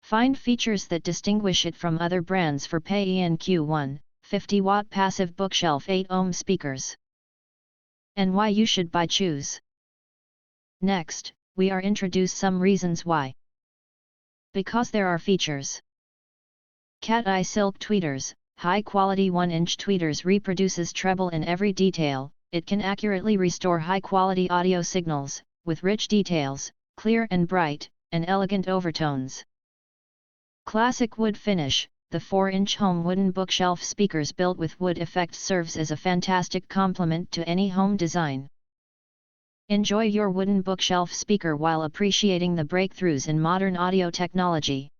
Find features that distinguish it from other brands for PAIYON Q1, 50-watt passive bookshelf 8-ohm speakers. And why you should choose. Next, we are introduce some reasons why. Because there are features. Cat eye silk tweeters, high quality 1-inch tweeters reproduces treble in every detail. It can accurately restore high quality audio signals, with rich details, clear and bright, and elegant overtones. Classic wood finish. The 4-inch home wooden bookshelf speakers built with wood effects serves as a fantastic complement to any home design. Enjoy your wooden bookshelf speaker while appreciating the breakthroughs in modern audio technology.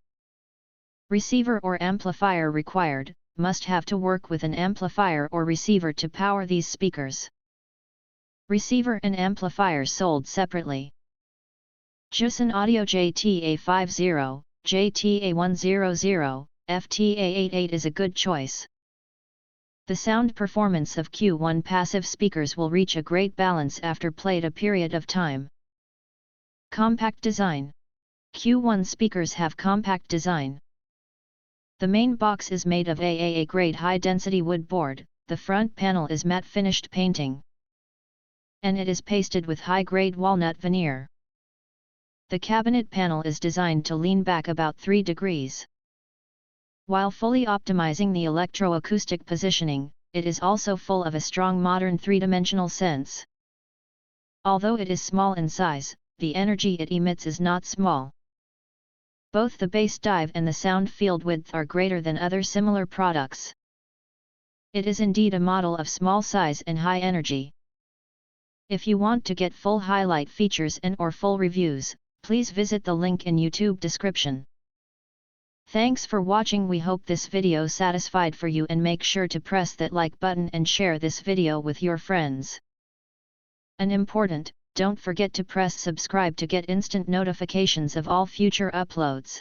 Receiver or amplifier required. Must have to work with an amplifier or receiver to power these speakers. Receiver and amplifier sold separately. Jusen Audio JTA50, JTA100, FTA88 is a good choice. The sound performance of Q1 passive speakers will reach a great balance after played a period of time. Compact design. Q1 speakers have compact design. The main box is made of AAA grade high-density wood board, the front panel is matte finished painting. And it is pasted with high-grade walnut veneer. The cabinet panel is designed to lean back about 3 degrees. While fully optimizing the electroacoustic positioning, it is also full of a strong modern three-dimensional sense. Although it is small in size, the energy it emits is not small. Both the bass dive and the sound field width are greater than other similar products. It is indeed a model of small size and high energy. If you want to get full highlight features and/or full reviews, please visit the link in YouTube description. Thanks for watching. We hope this video satisfied for you, and make sure to press that like button and share this video with your friends. And important, don't forget to press subscribe to get instant notifications of all future uploads.